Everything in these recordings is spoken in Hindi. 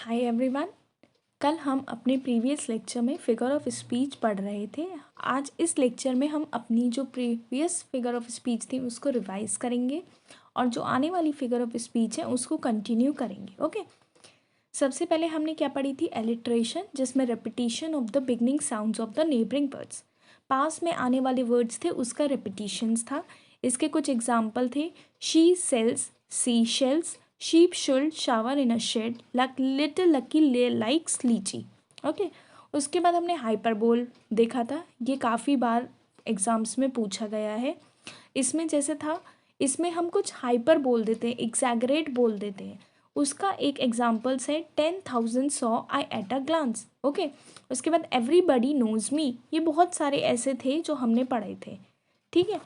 Hi everyone. कल हम अपने प्रीवियस लेक्चर में फिगर ऑफ स्पीच पढ़ रहे थे। आज इस लेक्चर में हम अपनी जो प्रीवियस फिगर ऑफ स्पीच थी उसको रिवाइज करेंगे और जो आने वाली फिगर ऑफ स्पीच है उसको कंटिन्यू करेंगे। ओके, सबसे पहले हमने क्या पढ़ी थी? एलिट्रेशन, जिसमें repetition of the beginning sounds of the neighbouring words. पास में आने वाले वर्ड्स थे उसका रेपिटिशंस था। इसके कुछ एग्जाम्पल थे: she sales sea shells, sheep should shower in a shed, like little lucky likes लीची। ओके, उसके बाद हमने हाइपरबोल देखा था। ये काफ़ी बार एग्जाम्स में पूछा गया है। इसमें जैसे था, इसमें हम कुछ हाइपर बोल देते हैं, एग्जैगरेट बोल देते हैं। उसका एक एग्जाम्पल्स है 10,000 saw I at a glance. Okay, उसके बाद एवरीबडी नोज मी। ये बहुत सारे ऐसे थे जो हमने पढ़े थे। ठीक है,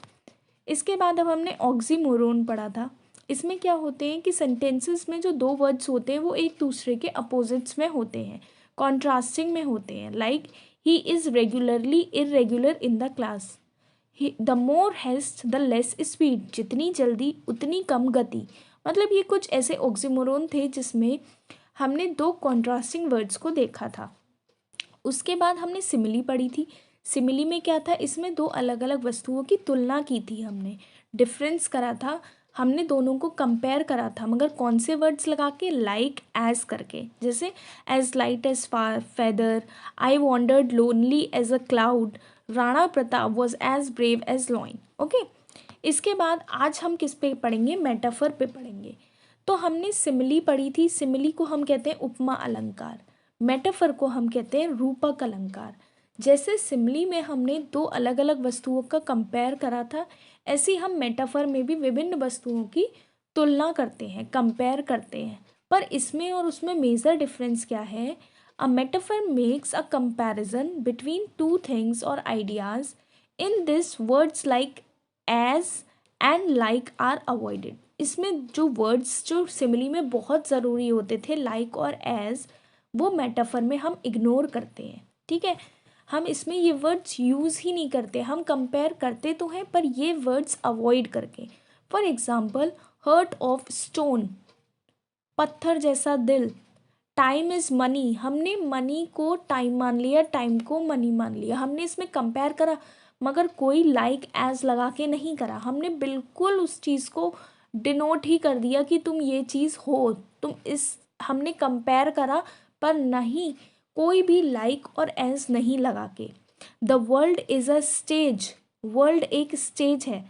इसके बाद अब हमने ऑक्सीमोरोन पढ़ा था। इसमें क्या होते हैं कि सेंटेंसेस में जो दो वर्ड्स होते हैं वो एक दूसरे के अपोजिट्स में होते हैं, कॉन्ट्रास्टिंग में होते हैं। Like he is regularly irregular in the class. The more haste the less speed. जितनी जल्दी उतनी कम गति। मतलब ये कुछ ऐसे ऑक्सीमोरोन थे जिसमें हमने दो कॉन्ट्रास्टिंग वर्ड्स को देखा था। उसके बाद हमने सिमिली पढ़ी थी। सिमिली में क्या था? इसमें दो अलग अलग वस्तुओं की तुलना की थी, हमने डिफरेंस करा था, हमने दोनों को कंपेयर करा था। मगर कौन से वर्ड्स लगा के? लाइक एज करके। जैसे as light as feather, I wandered lonely as a cloud, Rana Pratap was as brave as lion. Okay, इसके बाद आज हम किस पे पढ़ेंगे? मेटाफर पे पढ़ेंगे। तो हमने सिमिली पढ़ी थी। सिमिली को हम कहते हैं उपमा अलंकार, मेटाफर को हम कहते हैं रूपक अलंकार। जैसे सिमिली में हमने दो अलग अलग वस्तुओं का कंपेयर करा था, ऐसे हम मेटाफर में भी विभिन्न वस्तुओं की तुलना करते हैं, कंपेयर करते हैं। पर इसमें और उसमें मेजर डिफरेंस क्या है? A metaphor makes a comparison between two things और ideas. In this words like as and like are avoided. इसमें जो वर्ड्स जो सिमिली में बहुत ज़रूरी होते थे, लाइक और एज, वो मेटाफर में हम इग्नोर करते हैं। ठीक है, हम इसमें ये वर्ड्स यूज़ ही नहीं करते। हम कंपेयर करते तो हैं पर ये वर्ड्स अवॉइड करके। For example, hurt of stone, पत्थर जैसा दिल। टाइम इज़ मनी, हमने मनी को टाइम मान लिया, टाइम को मनी मान लिया। हमने इसमें कंपेयर करा मगर कोई लाइक एज लगा के नहीं करा। हमने बिल्कुल उस चीज़ को डिनोट ही कर दिया कि तुम ये चीज़ हो, तुम इस, हमने कंपेयर करा पर नहीं, कोई भी लाइक और एज नहीं लगा के। The world is a stage, world एक स्टेज है।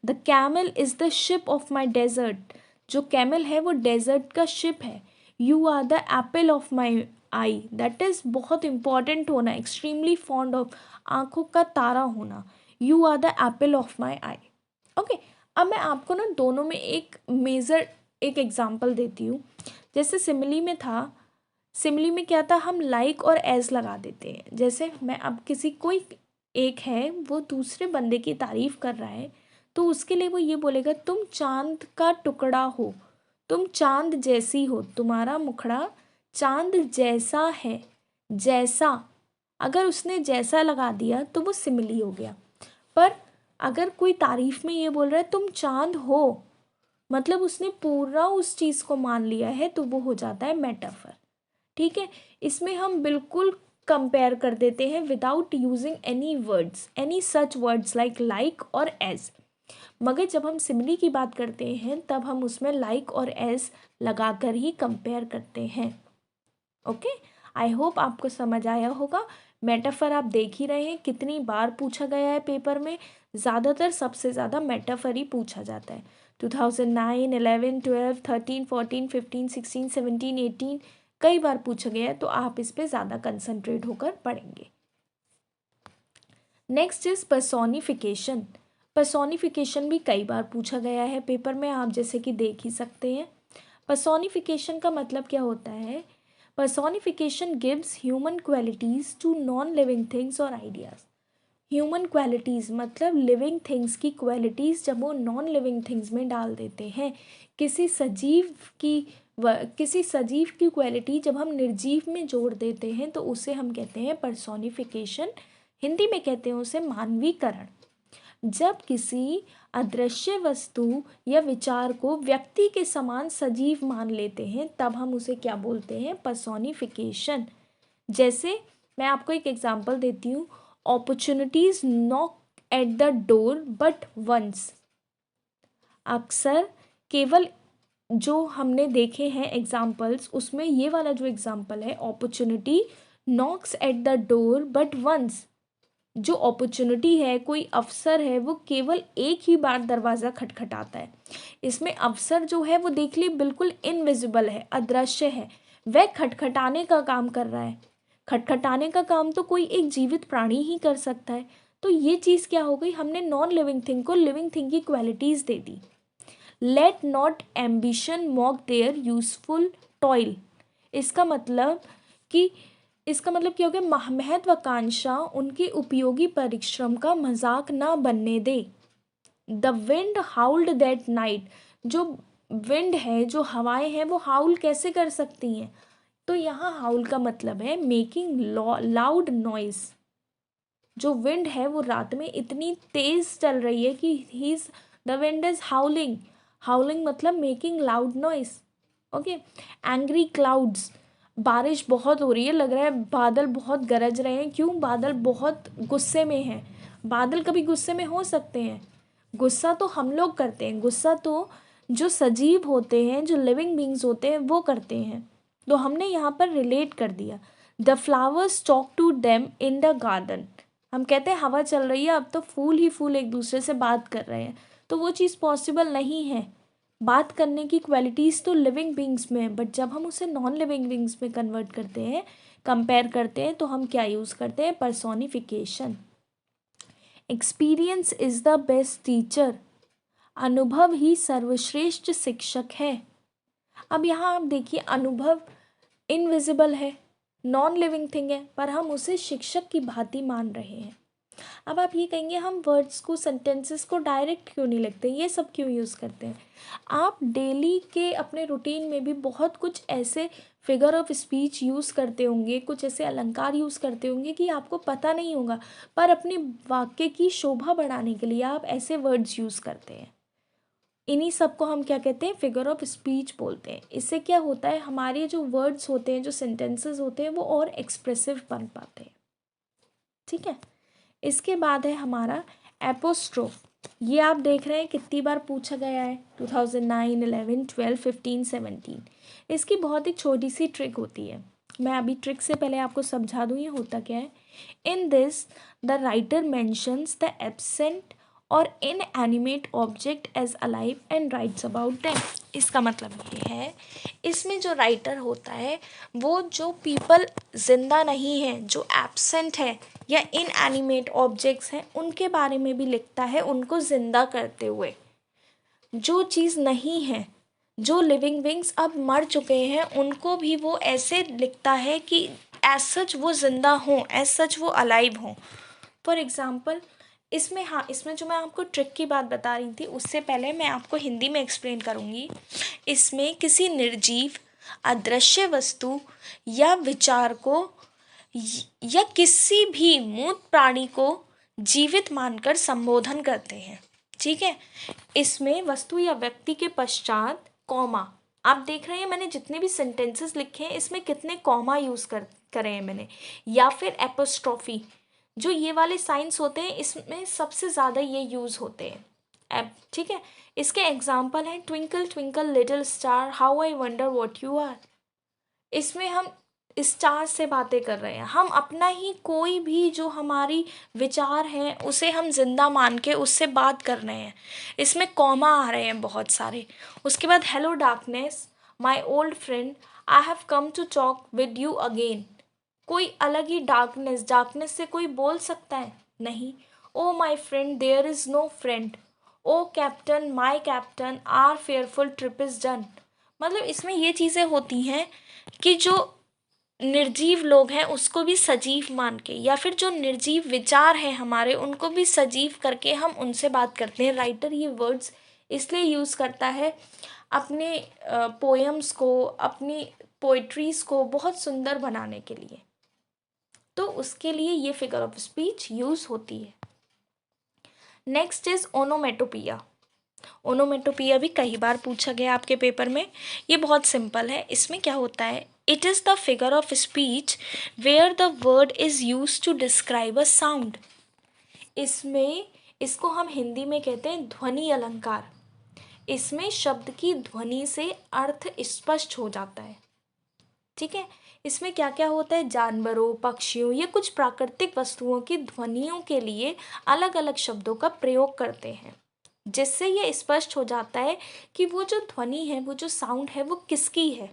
The camel is the ship of my desert, जो कैमल है वो डेजर्ट का शिप है। You are the apple of my eye, that is बहुत इंपॉर्टेंट होना, एक्सट्रीमली फॉन्ड ऑफ, आंखों का तारा होना। You are the apple of my eye. Okay, अब मैं आपको ना दोनों में एक मेजर एक एग्जांपल देती हूँ। जैसे सिमिली में था, सिमिली में क्या था? हम लाइक और एज लगा देते हैं। जैसे मैं अब किसी, कोई एक है वो दूसरे बंदे की तारीफ कर रहा है, तो उसके लिए वो ये बोलेगा, तुम चांद का टुकड़ा हो, तुम चांद जैसी हो, तुम्हारा मुखड़ा चांद जैसा है। जैसा, अगर उसने जैसा लगा दिया तो वो सिमिली हो गया। पर अगर कोई तारीफ में ये बोल रहा है तुम चांद हो, मतलब उसने पूरा उस चीज़ को मान लिया है, तो वो हो जाता है मेटाफर। ठीक है, इसमें हम बिल्कुल कंपेयर कर देते हैं without using any words, any such words like और एज। मगर जब हम सिमिली की बात करते हैं तब हम उसमें लाइक और एज लगाकर ही कंपेयर करते हैं। ओके, आई होप आपको समझ आया होगा। मेटाफर आप देख ही रहे हैं कितनी बार पूछा गया है पेपर में। ज़्यादातर सबसे ज़्यादा मेटाफर ही पूछा जाता है। 2009, 11, 12, 13, 14, 15, 16, 17, 18 कई बार पूछा गया है, तो आप इस पे ज़्यादा कंसंट्रेट होकर पढ़ेंगे। Next is personification. पर्सोनिफिकेशन भी कई बार पूछा गया है पेपर में, आप जैसे कि देख ही सकते हैं। पर्सोनिफिकेशन का मतलब क्या होता है? Personification gives human qualities to non living things और आइडियाज़। ह्यूमन क्वालिटीज़ मतलब लिविंग थिंग्स की क्वालिटीज़ जब वो नॉन लिविंग थिंग्स में डाल देते हैं। किसी सजीव की किसी सजीव की क्वालिटी जब हम निर्जीव में जोड़ देते हैं तो उसे हम कहते हैं पर्सोनिफिकेशन। हिंदी में कहते हैं उसे मानवीकरण। जब किसी अदृश्य वस्तु या विचार को व्यक्ति के समान सजीव मान लेते हैं, तब हम उसे क्या बोलते हैं? पर्सोनिफिकेशन। जैसे मैं आपको एक एग्जांपल देती हूँ, opportunities knock at the door but once. अक्सर केवल जो हमने देखे हैं एग्जाम्पल्स, उसमें ये वाला जो एग्जाम्पल है, opportunity knocks at the door but once, जो अपॉर्चुनिटी है, कोई अवसर है, वो केवल एक ही बार दरवाज़ा खटखटाता है। इसमें अवसर जो है वो देख लिए बिल्कुल इनविजिबल है, अदृश्य है, वह खटखटाने का काम कर रहा है। खटखटाने का काम तो कोई एक जीवित प्राणी ही कर सकता है। तो ये चीज़ क्या हो गई, हमने नॉन लिविंग थिंग को लिविंग थिंग की क्वालिटीज़ दे दी। Let not ambition mock their useful toil. इसका मतलब क्या हो गया, महत्वाकांक्षा उनके उपयोगी परिश्रम का मजाक ना बनने दे। The wind howled that night. जो विंड है, जो हवाएं हैं, वो हाउल कैसे कर सकती हैं? तो यहाँ हाउल का मतलब है मेकिंग लाउड नॉइज। जो विंड है वो रात में इतनी तेज चल रही है कि the wind is howling. Howling मतलब making loud noise. Okay. Angry clouds. बारिश बहुत हो रही है, लग रहा है बादल बहुत गरज रहे हैं। क्यों? बादल बहुत गुस्से में हैं। बादल कभी गुस्से में हो सकते हैं? गुस्सा तो हम लोग करते हैं, गुस्सा तो जो सजीव होते हैं, जो लिविंग बींग्स होते हैं, वो करते हैं। तो हमने यहाँ पर रिलेट कर दिया। The flowers talk to them in the garden. हम कहते हैं हवा चल रही है, अब तो फूल ही फूल एक दूसरे से बात कर रहे हैं। तो वो चीज़ पॉसिबल नहीं है। बात करने की क्वालिटीज़ तो लिविंग बींग्स में है, बट जब हम उसे नॉन लिविंग बींग्स में कन्वर्ट करते हैं, कंपेयर करते हैं, तो हम क्या यूज़ करते हैं? Personification. Experience is the best teacher. अनुभव ही सर्वश्रेष्ठ शिक्षक है। अब यहाँ आप देखिए, अनुभव इनविजिबल है, नॉन लिविंग थिंग है, पर हम उसे शिक्षक की भांति मान रहे हैं। अब आप ये कहेंगे हम वर्ड्स को, सेंटेंसेस को डायरेक्ट क्यों नहीं लिखते, ये सब क्यों यूज़ करते हैं? आप डेली के अपने रूटीन में भी बहुत कुछ ऐसे फिगर ऑफ स्पीच यूज़ करते होंगे, कुछ ऐसे अलंकार यूज़ करते होंगे कि आपको पता नहीं होगा, पर अपने वाक्य की शोभा बढ़ाने के लिए आप ऐसे वर्ड्स यूज़ करते हैं। इन्हीं सब को हम क्या कहते हैं? फिगर ऑफ स्पीच बोलते हैं। इससे क्या होता है, हमारे जो वर्ड्स होते हैं, जो सेंटेंसेस होते हैं, वो और एक्सप्रेसिव बन पाते हैं। ठीक है। इसके बाद है हमारा एपोस्ट्रोफ। ये आप देख रहे हैं कितनी बार पूछा गया है, 2009, 11, 12, 15, 17। इसकी बहुत एक छोटी सी ट्रिक होती है। मैं अभी ट्रिक से पहले आपको समझा दूँ ये होता क्या है। In this the writer mentions the absent और inanimate object as alive and writes about them. इसका मतलब ये है, इसमें जो राइटर होता है, वो जो पीपल जिंदा नहीं है, जो एब्सेंट है या इनएनिमेट ऑब्जेक्ट्स हैं, उनके बारे में भी लिखता है, उनको जिंदा करते हुए। जो चीज़ नहीं है, जो लिविंग बींग्स अब मर चुके हैं, उनको भी वो ऐसे लिखता है कि एज सच वो जिंदा हों, एज सच वो अलाइव हों। फॉर एग्ज़ाम्पल, इसमें जो मैं आपको ट्रिक की बात बता रही थी, उससे पहले मैं आपको हिंदी में एक्सप्लेन करूँगी। इसमें किसी निर्जीव, अदृश्य वस्तु या विचार को या किसी भी मूर्त प्राणी को जीवित मानकर संबोधन करते हैं। ठीक है। इसमें वस्तु या व्यक्ति के पश्चात कॉमा। आप देख रहे हैं मैंने जितने भी सेंटेंसेस लिखे हैं, इसमें कितने कॉमा यूज़ करे हैं मैंने, या फिर एपोस्ट्रोफी। जो ये वाले साइंस होते हैं, इसमें सबसे ज़्यादा ये यूज़ होते हैं। अब ठीक है, इसके एग्जाम्पल हैं twinkle twinkle little star, how I wonder what you are. इसमें हम स्टार से बातें कर रहे हैं, हम अपना ही कोई भी जो हमारी विचार हैं उसे हम जिंदा मान के उससे बात कर रहे हैं। इसमें कॉमा आ रहे हैं बहुत सारे। उसके बाद hello darkness my old friend, I have come to talk with you again. कोई अलग ही डार्कनेस से कोई बोल सकता है? नहीं। O my friend there is no friend. O captain my captain our fearful trip is done. मतलब इसमें ये चीज़ें होती हैं कि जो निर्जीव लोग हैं उसको भी सजीव मान के, या फिर जो निर्जीव विचार हैं हमारे, उनको भी सजीव करके हम उनसे बात करते हैं। राइटर ये वर्ड्स इसलिए यूज़ करता है अपने पोएम्स को, अपनी पोइट्रीज़ को बहुत सुंदर बनाने के लिए। तो उसके लिए ये फिगर ऑफ स्पीच यूज़ होती है। Next is onomatopoeia. ओनोमेटोपिया भी कई बार पूछा गया आपके पेपर में। ये बहुत सिंपल है। इसमें क्या होता है, it is the figure of speech where the word is use to describe a sound. इसको हम हिंदी में कहते हैं ध्वनि अलंकार। इसमें शब्द की ध्वनि से अर्थ स्पष्ट हो जाता है। ठीक है, इसमें क्या क्या होता है, जानवरों, पक्षियों या कुछ प्राकृतिक वस्तुओं की ध्वनियों के लिए अलग अलग शब्दों का प्रयोग करते हैं, जिससे ये स्पष्ट हो जाता है कि वो जो ध्वनि है, वो जो साउंड है, वो किसकी है।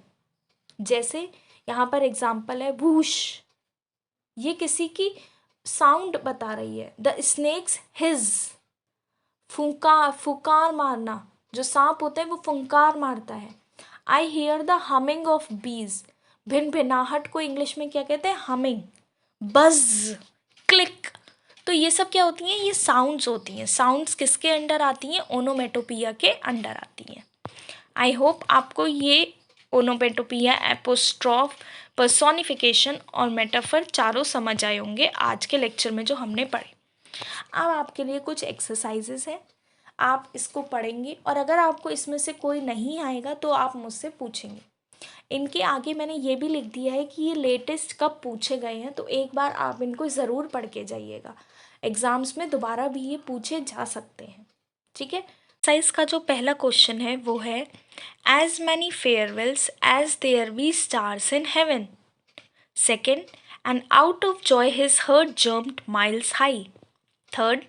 जैसे यहाँ पर एग्जाम्पल है वूश, ये किसी की साउंड बता रही है। द स्नेक्स हिज, फुकार मारना, जो सांप होता है वो फुंकार मारता है। I hear the humming of बीज, भिन भिनाहट को इंग्लिश में क्या कहते हैं, हमिंग। बज, क्लिक, तो ये सब क्या होती हैं, ये साउंड्स होती हैं। साउंड्स किसके अंडर आती हैं, ओनोमेटोपिया के अंडर आती हैं। आई होप आपको ये ओनोमेटोपिया, एपोस्ट्रॉफ, पर्सोनिफिकेशन और मेटाफर चारों समझ आए होंगे आज के लेक्चर में जो हमने पढ़े। अब आपके लिए कुछ एक्सरसाइजेस हैं, आप इसको पढ़ेंगे और अगर आपको इसमें से कोई नहीं आएगा तो आप मुझसे पूछेंगे। इनके आगे मैंने ये भी लिख दिया है कि ये लेटेस्ट कब पूछे गए हैं, तो एक बार आप इनको ज़रूर पढ़ के जाइएगा। एग्ज़ाम्स में दोबारा भी ये पूछे जा सकते हैं। ठीक है, एक्सरसाइज का जो पहला क्वेश्चन है वो है as many farewells as there be stars in heaven. Second, and out of joy his heart jumped miles high. Third,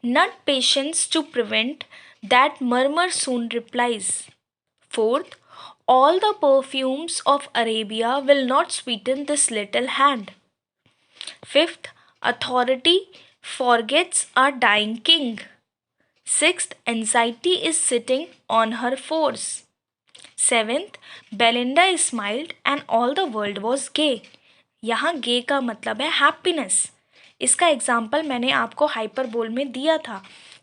not patience to prevent that murmur soon replies. Fourth, all the perfumes of Arabia will not sweeten this little hand. Fifth, authority forgets our dying king. Sixth, anxiety is sitting on her force. Seventh, Belinda smiled and all the world was gay. यहाँ गे का मतलब है हैप्पीनेस। इसका एग्जाम्पल मैंने आपको हाइपरबोल में दिया था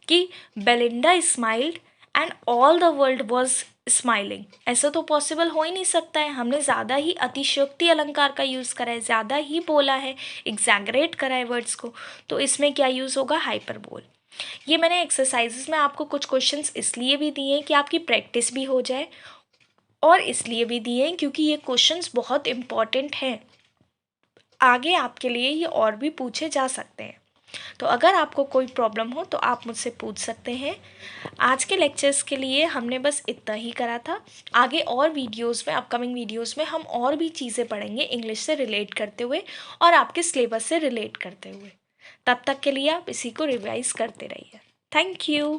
कि Belinda smiled and all the world was smiling. ऐसा तो पॉसिबल हो ही नहीं सकता है, हमने ज़्यादा ही अतिशयोक्ति अलंकार का यूज़ करा है, ज़्यादा ही बोला है, एग्जैगरेट करा है वर्ड्स को, तो इसमें क्या यूज़ होगा, हाइपरबोल। ये मैंने एक्सरसाइजेस में आपको कुछ क्वेश्चंस इसलिए भी दिए हैं कि आपकी प्रैक्टिस भी हो जाए, और इसलिए भी दिए हैं क्योंकि ये क्वेश्चंस बहुत इम्पॉर्टेंट हैं, आगे आपके लिए ये और भी पूछे जा सकते हैं। तो अगर आपको कोई प्रॉब्लम हो तो आप मुझसे पूछ सकते हैं। आज के लेक्चर्स के लिए हमने बस इतना ही करा था। आगे और वीडियोस में, अपकमिंग वीडियोस में हम और भी चीज़ें पढ़ेंगे इंग्लिश से रिलेट करते हुए और आपके सिलेबस से रिलेट करते हुए। तब तक के लिए आप इसी को रिवाइज करते रहिए। Thank you.